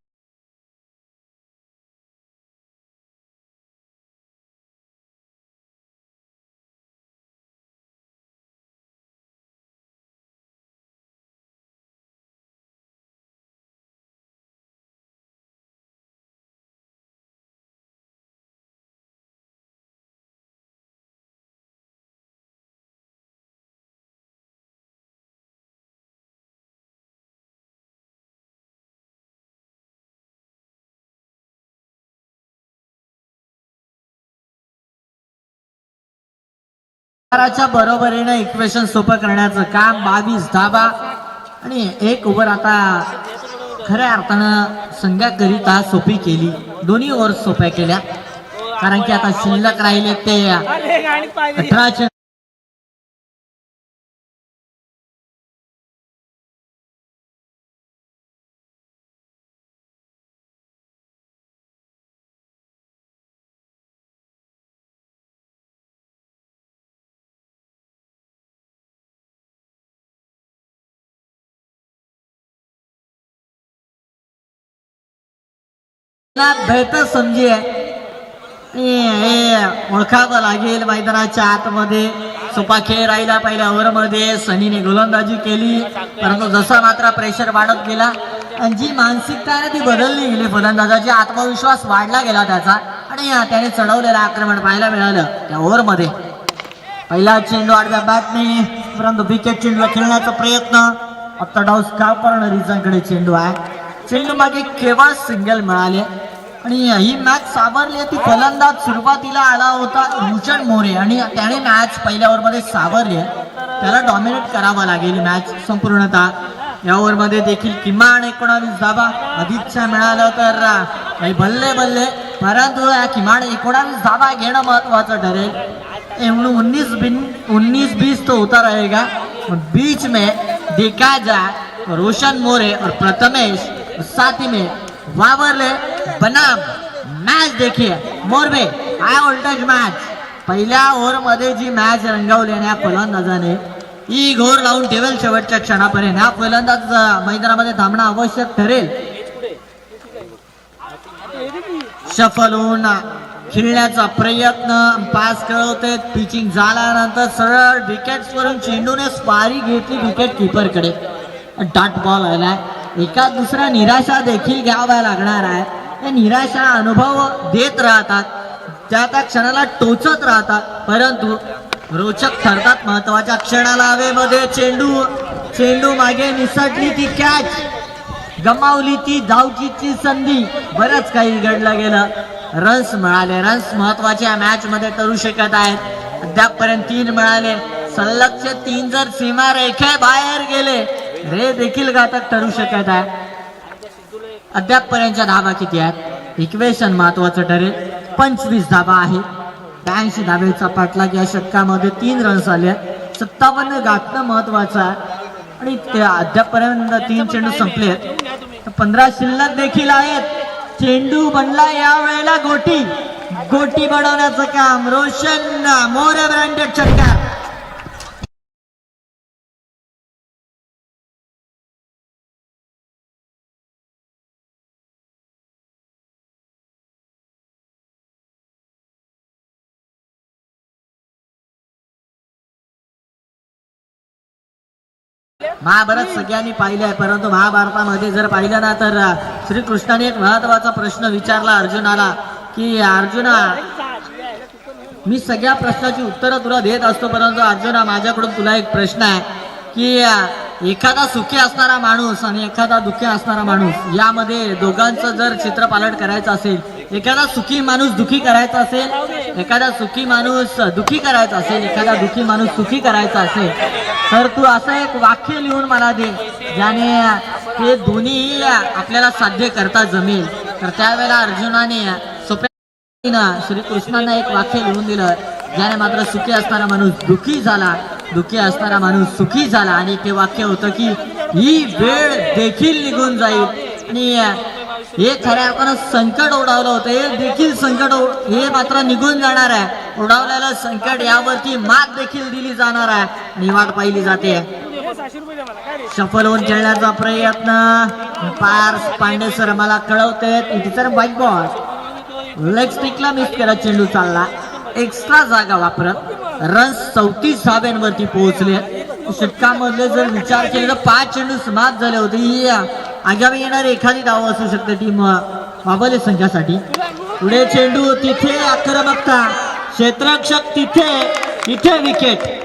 बरोबरीने इक्वेशन सोपं करण्याचं काम. 22 धाबा आणि 1 ओव्हर आता खऱ्या अर्थानं संघाकरिता सोपी केली. दोन्ही ओव्हर सोप्या केल्या कारण की आता शिल्लक राहिले ते अरे गाणी पाहिजे. 18 बेहतर समजी ओळखावं लागेल. मैदानाच्या आतमध्ये सोपा खेळ राहिला. पहिल्या ओव्हरमध्ये सनीने गोलंदाजी केली परंतु जसा मात्र प्रेशर वाढत गेला आणि जी मानसिकता आहे ती बदलली गेली. फलंदाजाची आत्मविश्वास वाढला गेला त्याचा आणि त्याने चढवलेलं आक्रमण पाहायला मिळालं त्या ओव्हरमध्ये. पहिला चेंडू आडव्या बॅटने परंतु विकेट चेंडूला खेळण्याचा प्रयत्न. आता डाव स्कापर रिझांकडे चेंडू आहे. चेंडू मागे केवळ सिंगल मिळाले आणि ही मॅच सावरली. ती फलंदाज सुरुवातीला आला होता रोशन मोरे आणि त्याने मॅच पहिल्या ओव्हरमध्ये सावरली. त्याला डॉमिनेट करावा लागेल मॅच संपूर्णतः. या ओव्हरमध्ये देखील किमान 19 धाबा अधिकच्या मिळालं तर बल्ले बल्ले परंतु किमान 19 धाबा घेणं महत्वाचं ठरेल. 19-20 तो होता रहेगा. बीच में देखा जाए रोशन मोरे और प्रथमेश साथी में वावरले बनाम मॅच. देखिए मोरबे हाय व्होल्टेज मॅच. पहिल्या ओव्हर मध्ये जी मॅच रंगवली आणि या फलंदाजाने ही घोर लावून ठेवेल शेवटच्या क्षणापर्यंत. हा फलंदाज मैदानामध्ये थांबणं आवश्यक ठरेल. शफल होऊन खेळण्याचा प्रयत्न. पास कळवते. पिचिंग झाल्यानंतर सरळ विकेट्स वरून चेंडूने स्पारी घेतली विकेट किपर कडे. डॉट बॉल आलाय. एका दुसरा निराशा देखील घ्याव्या लागणार आहे. या निराशा अनुभव देत राहतात. त्या त्या क्षणाला टोचत राहतात परंतु रोचक ठरतात महत्वाच्या क्षणाला. हवेमध्ये चेंडू मागे निसटली ती कॅच. गमावली ती धावचीची संधी. बरंच काही घडलं गेलं. रन्स मिळाले. रन्स महत्वाच्या मॅच मध्ये ठरू शकत आहेत. अद्यापपर्यंत 3 मिळाले. सलगचे 3 जर सीमा रेखे बाहेर गेले रे देखील घातक ठरू शकत आहे. अद्यापपर्यंतच्या धाबा किती आहेत इक्वेशन महत्वाचं ठरेल. 25 धाबा आहे. 82 धाब्याचा पाठलाग या षटकामध्ये 3 रन्स आले. 57 गाठणं महत्वाचं आहे आणि ते अद्यापपर्यंत 3 चेंडू संपले. 15 शिल्लक देखील आहेत. चेंडू बनला या वेळेला गोटी बनवण्याचं काम रोशन मोरे ब्रँडेड षटकार. महाभारत सगळ्यांनी पाहिले आहे परंतु महाभारतामध्ये जर पाहिलं ना तर श्रीकृष्णाने एक महत्वाचा प्रश्न विचारला अर्जुनाला की अर्जुना मी सगळ्या प्रश्नाची उत्तरं तुला देत असतो, परंतु अर्जुना माझ्याकडून तुला एक प्रश्न आहे की एखादा सुखी असणारा माणूस आणि एखादा दुःखी असणारा माणूस यामध्ये दोघांचं जर चित्रपालट करायचं असेल, एखादा सुखी माणूस दुःखी करायचा असेल, एखादा सुखी माणूस दुःखी करायचा असेल, एखादा दुःखी माणूस सुखी करायचा असेल, तर तू असं एक वाक्य लिहून मला दे ज्याने ते दोन्ही आपल्याला साध्य करता जमेल. तर त्यावेळेला अर्जुनाने सोप्या श्रीकृष्णांना एक वाक्य लिहून दिलं ज्याने मात्र सुखी असणारा माणूस दुःखी झाला, दुःखी असणारा माणूस सुखी झाला. आणि ते वाक्य होतं की ही वेळ देखील निघून जाईल. आणि हे खऱ्या अर्थानं संकट ओढावलं होतं, हे देखील संकट हे मात्र निघून जाणार आहे. ओढावलेलं संकट यावरती मात देखील दिली जाणार आहे आणि वाट पाहिली जाते. 600 रुपये द्या मला काय रे सफल होऊन खेळण्याचा प्रयत्न पार्स पांडे सर मला कळवते. टीचर वाईट बॉल लेग स्टिकला मिस केला, चेंडू चालला एक्स्ट्रा जागा वापरत रन्स 34 धाब्यांवरती पोहोचले. षटकामधले जर विचार केले तर 5 चेंडू समाप्त झाले होते. ही आगामी येणारी एखादी धाव असू शकते टीम बाबले संघासाठी. पुढे चेंडू तिथे आक्रमकता, क्षेत्ररक्षक तिथे विकेट.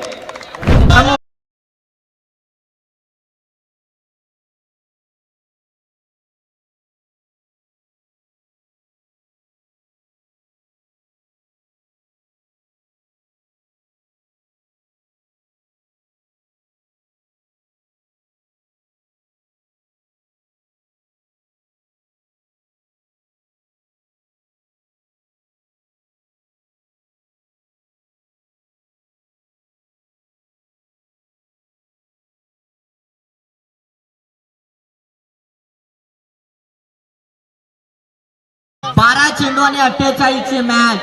बारा चेंडू आणि 48 ची मॅच.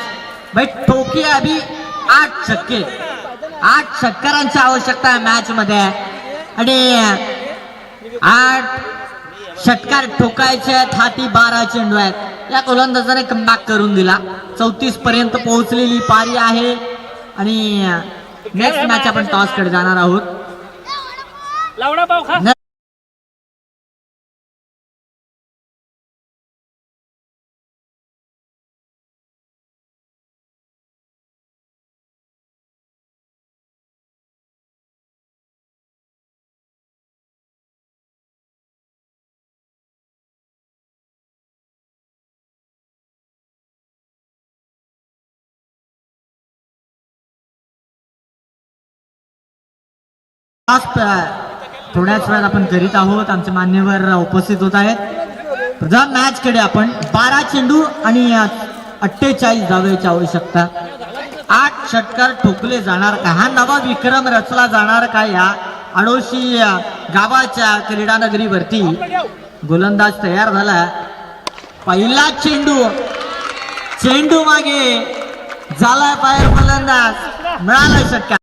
भाई ठोकी अभी 8 छक्के, 8 षटकारांची आवश्यकता आहे मॅच मध्ये आणि 8 षटकार ठोकायचे आहेत. हाती 12 चेंडू आहेत. या गोलंदाजाने कमबॅक करून दिला. 34 पर्यंत पोहोचलेली पारी आहे आणि नेक्स्ट मॅच आपण टॉस कडे जाणार आहोत. लावडा पाव खा. थोड्याच वेळात आपण करीत आहोत. आमचे मान्यवर उपस्थित होत आहेत. प्रधान मॅच कडे आपण 12 चेंडू आणि 48 धावेची आवश्यकता. 8 षटकार ठोकले जाणार का? हा नवा विक्रम रचला जाणार का? या आडोशी गावाच्या क्रीडानगरीवरती गोलंदाज तयार झाला. पहिला चेंडू मागे झाला बाहेर, गोलंदाज मिळाला षटकार.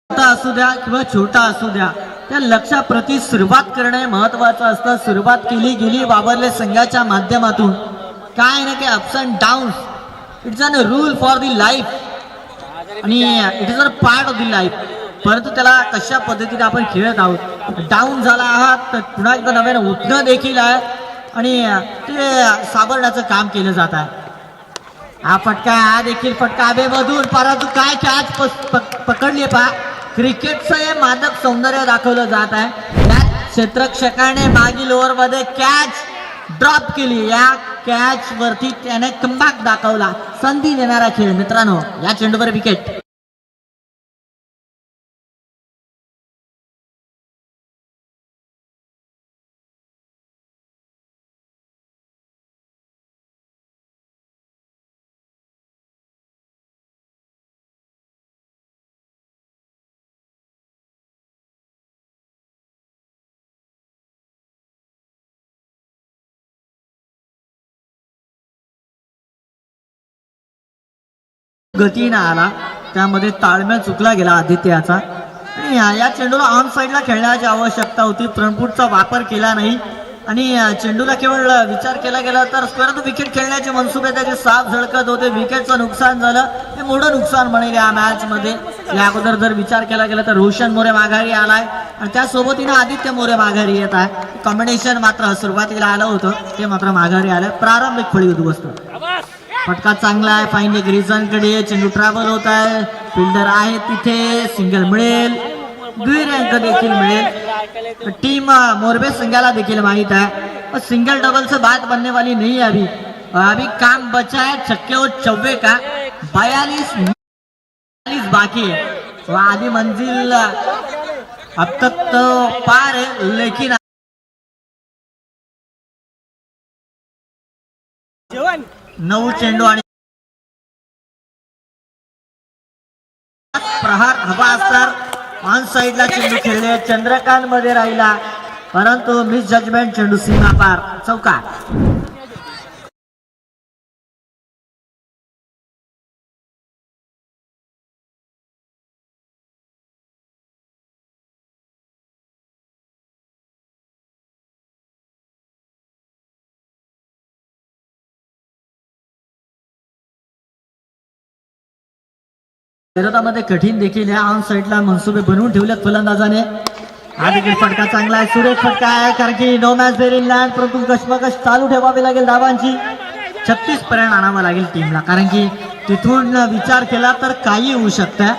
असू द्या किंवा छोटा असू द्या, त्या लक्ष्याप्रती सुरुवात करणे महत्वाचं असतं. सुरुवात केली गेली बाबरले संघाच्या माध्यमातून. काय ना काय ups and downs, it's an rule for the life आणि it is a part of the life. परंतु त्याला कशा पद्धतीने आपण खेळत आहोत. डाऊन झाला आहात तर पुन्हा एकदा नव्याने उठणं देखील आहे आणि ते सावरण्याचं काम केलं जात आहे. हा फटका, हा देखील फटका हवेमधून, परंतु काय कॅच पकडली पा. क्रिकेटचं हे मादक सौंदर्य दाखवलं जात आहे. त्या क्षेत्ररक्षकाने मागील ओव्हरमध्ये कॅच ड्रॉप केली. या कॅच वरती त्याने कमबॅक दाखवला. संधी देणारा खेळ मित्रांनो. या चेंडूवर विकेट. गतीने आला, त्यामध्ये ताळमेळ चुकला गेला आदित्याचा आणि या चेंडूला ऑन साईडला खेळण्याची आवश्यकता होती. फ्रंटफूटचा वापर केला नाही आणि चेंडूला केवळ विचार केला गेला तर परंतु विकेट खेळण्याचे मनसुबे त्याचे साफ झळकत होते. विकेटचं नुकसान झालं, हे मोठं नुकसान म्हणेल या मॅच मध्ये. या अगोदर जर विचार केला गेला तर रोशन मोरे माघारी आलाय आणि त्यासोबतीनं आदित्य मोरे माघारी येत आहे. कॉम्बिनेशन मात्र सुरुवातीला आलं होतं ते मात्र माघारी आलं. प्रारंभिक फळी उद्ध्वस्त, फटका चांगला आहे. फाईन एक रिझनकडे चेंडू ट्रॅव्हल होत आहे. फिल्डर आहे तिथे, सिंगल मिळेल, द्विरंक देखील मिळेल. टीम मोरबे संघाला देखील माहित है सिंगल डबल से बात बनने वाली नहीं है. अभी काम बचा है छक्के और चौबे का. 42 बाकी है. वो आधी मंजिल अब तक तो पार है, लेकिन 9 चेंडू आणि प्रहार हवा असणार. ऑन साइडला चेंडू खेळले, चंद्रकांत मध्ये राहिला परंतु मिस जजमेंट, चेंडू सीमा पार, चौकार. विरोधामध्ये कठीण देखील या ऑन साइडला मनसुबे बनवून ठेवलेत फलंदाजाने. हा देखील फटका चांगला आहे, सुरेख फटका आहे कारण की no match there in land. परंतु कशमकश चालू ठेवावी लागेल धावांची. 36 पर्यंत आणावं लागेल टीमला कारण की तिथून विचार केला तर काही होऊ शकतं.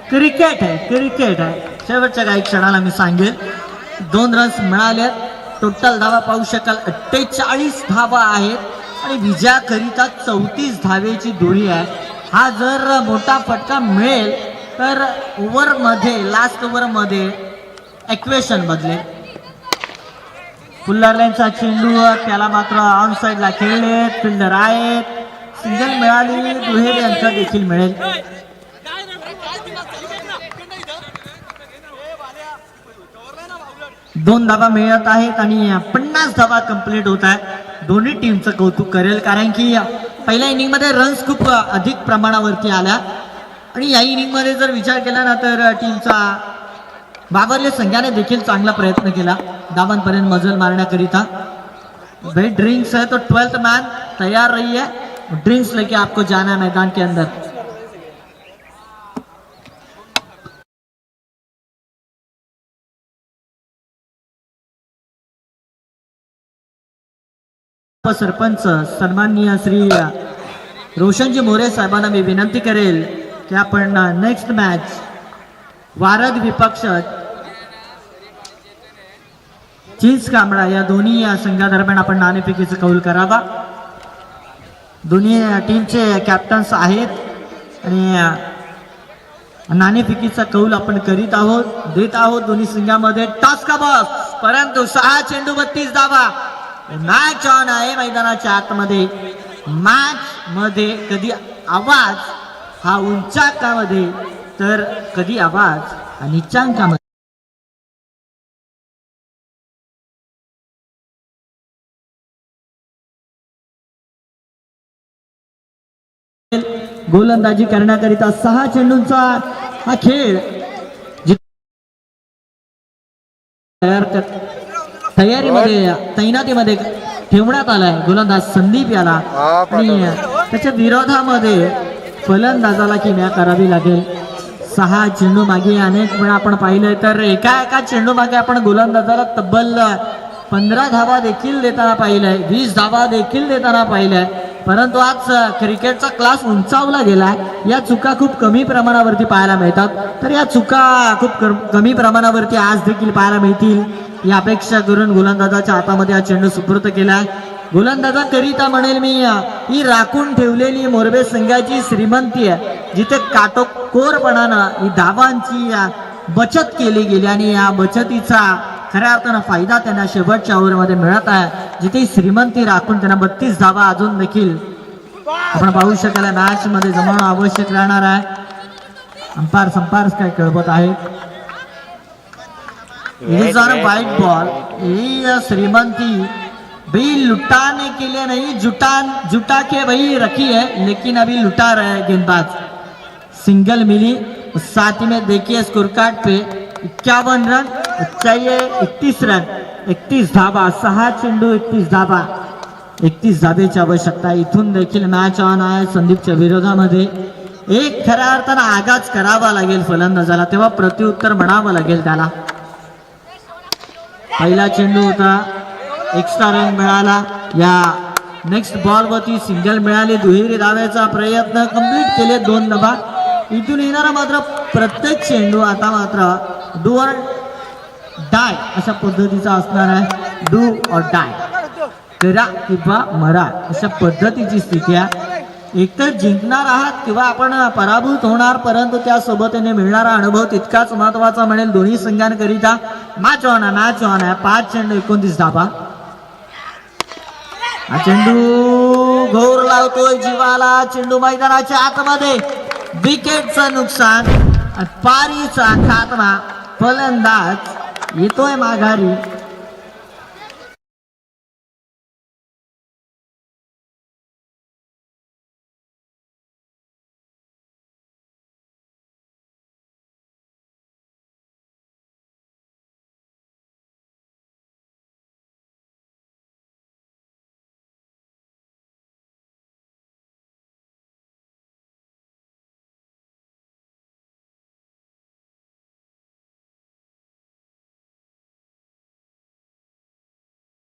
क्रिकेट आहे, क्रिकेट आहे. शेवटच्या काही क्षणाला मी सांगेल 2 रन्स मिळालेत. टोटल धावा पाहू शकाल 48 धावा आहेत आणि विजयाकरिता 34 धावेची दोरी आहे. हा जर मोठा फटका मिळेल तर ओव्हरमध्ये, लास्ट ओव्हरमध्ये इक्वेशन बदलेल. फुल्लरलेनचा चेंडू, त्याला मात्र ऑन साइडला खेळले, फिल्डर आहेत, सिंगल मिळाली, दुहेरी अंक देखील मिळेल. दोन धावा मिळत आहेत आणि 50 धावा कंप्लीट होत आहे. दोन्ही टीमचं कौतुक करेल कारण की पहिल्या इनिंग मध्ये रन्स खूप अधिक प्रमाणावरती आल्या आणि या इनिंग मध्ये जर विचार केला ना तर टीमचा बाबरले संघाने देखील चांगला प्रयत्न केला धावांपर्यंत मजल मारण्याकरिता. भाई ड्रिंक्स है तो 12th मैन तैयार रही है, ड्रिंक्स लेके आपको जाना है मैदान के अंदर. सरपंच सन्माननीय श्री रोशनजी मोरे साहेबांना मी विनंती करेल की आपण नेक्स्ट मॅच वारद विपक्ष चिंच कांबळा या दोन्ही संघादरम्यान आपण नाणेफेकीचा कौल करावा. दोन्ही टीमचे कॅप्टन्स आहेत आणि नाणेफेकीचा कौल आपण करीत आहोत, देत आहोत दोन्ही संघामध्ये. टॉस का बॉस, परंतु 6 चेंडू 32 धावा. मॅच ऑन आहे मैदानाच्या आतमध्ये. मॅच मध्ये कधी आवाज हा उंचांकामध्ये तर कधी आवाज हा निचांकामध्ये. गोलंदाजी करण्याकरिता 6 चेंडूंचा हा खेळ तयारीमध्ये, तैनातीमध्ये ठेवण्यात आलाय. गोलंदाज संदीप याला आणि त्याच्या विरोधामध्ये फलंदाजाला किमया करावी लागेल. 6 चेंडू मागे अनेक वेळा आपण पाहिलंय तर एका चेंडू मागे आपण गोलंदाजाला तब्बल 15 धावा देखील देताना पाहिलंय, 20 धावा देखील देताना पाहिलंय. परंतु आज क्रिकेटचा क्लास उंचावला गेलाय. या चुका खूप कमी प्रमाणावरती पाहायला मिळतात, तर या चुका खूप कमी प्रमाणावरती आज देखील पाहायला मिळतील या अपेक्षा करून गोलंदाजाच्या हातामध्ये हा चेंडू सुपूर्द केलाय. गोलंदाजाकरिता म्हणेल मी ही राखून ठेवलेली मोरबे संघाची श्रीमंती आहे, जिथे काटोकोरपणानं ही धावांची बचत केली गेली आणि या बचतीचा खऱ्या अर्थानं फायदा त्यांना शेवटच्या ओव्हरमध्ये मिळत आहे. जिथे श्रीमंती राखून त्यांना 32 धावा अजून देखील आपण पाहू शकाल मॅच मध्ये जमवणं आवश्यक राहणार आहे. अंपायर काय कळवत आहे. वाइट बॉल, ये श्रीमंती भाई लुटाने के लिए नहीं, जुटा के भाई रखी है, लेकिन अभी लुटा रहे गेंदबाज. Single milli. 7 में देखिए स्कोर कार्ड पे 51 रन चाहिए, 31 रन, 31 धाबा, 6 चेंडू 31 धाबा, 31 धाब्याची आवश्यकता। इथून देखील मॅच ऑन आहे संदीपच्या विरोधामध्ये। एक खऱ्या अर्थानं आगाज करावा लागेल फलंदाजाला, तेव्हा प्रत्युत्तर म्हणावं लागेल त्याला। पहिला चेंडू होता, एक्स्ट्रा रन मिळाला, या नेक्स्ट बॉल वरती सिंगल मिळाली, दुहेरी धाव्याचा प्रयत्न कंप्लीट केले 2 नंबर। इथून येणारा मात्र प्रत्येक चेंडू आता मात्र डू ऑर डाय अशा पद्धतीचा असणार आहे। डू ऑर डाय, करा किंवा मरा अशा पद्धतीची स्थिती आहे। एकतर जिंकणार आहात किंवा आपण पराभूत होणार, परंतु त्यासोबतीने मिळणारा अनुभव तितकाच महत्वाचा म्हणेल दोन्ही संघांकरिता। मॅच ऑन आहे 5 चेंडू 29 धाबा। हा चेंडू घोर लावतोय जीवाला, चेंडू मैदानाच्या आतमध्ये, विकेटचं नुकसान, पारीचा खात्मा, फलंदाज येतोय माघारी।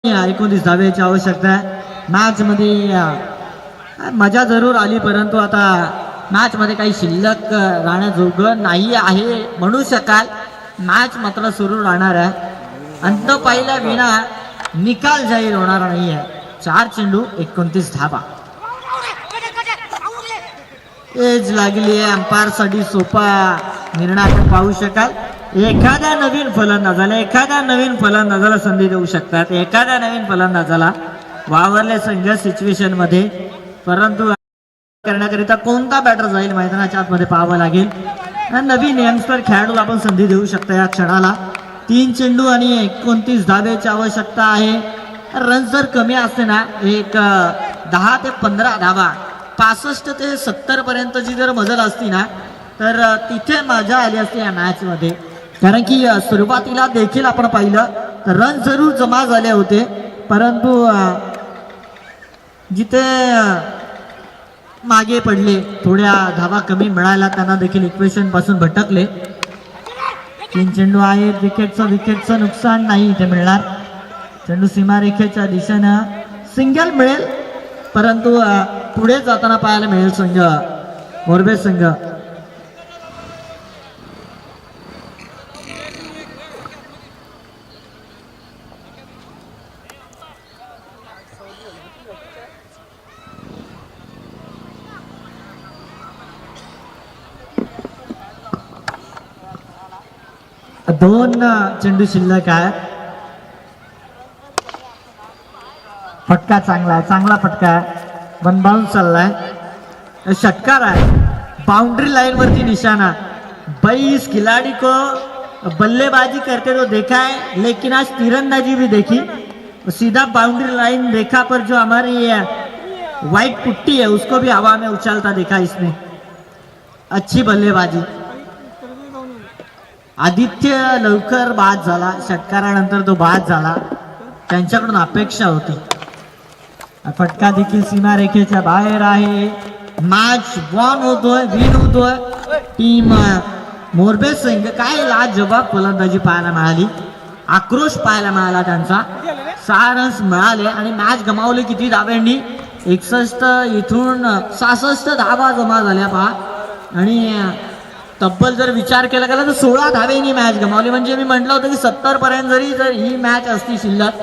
या 29 धाब्याची आवश्यकता आहे। मॅच मध्ये मजा जरूर आली, परंतु आता मॅच मध्ये काही शिल्लक राहण्याजोगं नाही आहे म्हणू शकाल। मॅच मात्र सुरू राहणार आहे, अंत पाहिला विना निकाल जाहीर होणार नाही आहे। 4 चेंडू 29 धाबा। एज लागली आहे, अंपायर साठी सोपा निर्णय आपण पाहू शकाल। एखाद्या नवीन फलंदाजाला संधी देऊ शकतात, एखाद्या नवीन फलंदाजाला वावरले संघ सिच्युएशन मध्ये, परंतु करण्याकरिता कोणता बॅटर जाईल मैदानाच्या आतमध्ये पाहावं लागेल। नवीन यंगस्टर खेळाडूला आपण संधी देऊ शकता या क्षणाला। 3 चेंडू आणि 29 धाब्याची आवश्यकता आहे। रन जर कमी असते ना, एक 10 ते 15 धाबा, 65 ते 70 पर्यंतची जर मजल असती ना, तर तिथे मजा आली असते या मॅच मध्ये। कारण की सुरुवातीला देखील आपण पाहिलं तर रन जरूर जमा झाले होते, परंतु जिथे मागे पडले, थोड्या धावा कमी मिळायला त्यांना देखील इक्वेशन पासून भटकले। 3 चेंडू आहेत, विकेटचं नुकसान नाही इथे मिळणार। चेंडू सीमारेषेच्या दिशेनं सिंगल मिळेल, परंतु पुढे जाताना पाहायला मिळेल संघ मोरबे संघ। दोन चेंडू शिल्लक आहेत। फटका चांगला फटका आहे, वन बाउंस चाललाय, षटकार आहे, बाउंड्री लाइन वरती निशाना। 22 खिलाड़ी को बल्लेबाजी करते तो देखा है, लेकिन आज तीरंदाजी भी देखी। सीधा बाउंड्री लाइन रेखा पर जो हमारी व्हाइट पुट्टी है उसको भी हवा में उछालता देखा इसने। अच्छी बल्लेबाजी। आदित्य लवकर बाद झाला, षटकारानंतर तो बाद झाला, त्यांच्याकडून अपेक्षा होती। फटका देखील सीमारेषेच्या बाहेर आहे। मॅच विन होतोय टीम मोरबे संघ। काय लाजवाब फलंदाजी पाहायला मिळाली, आक्रोश पाहायला मिळाला त्यांचा। 6 रन्स मिळाले आणि मॅच गमावली किती धाब्यांनी? 61, इथून 66 धाबा जमा झाल्या पहा। आणि तब्बल जर विचार केला गेला तर 16 धाब्यांनी मॅच गमावली। म्हणजे मी म्हटलं होतं की 70 पर्यंत जरी ही मॅच असती शिल्लक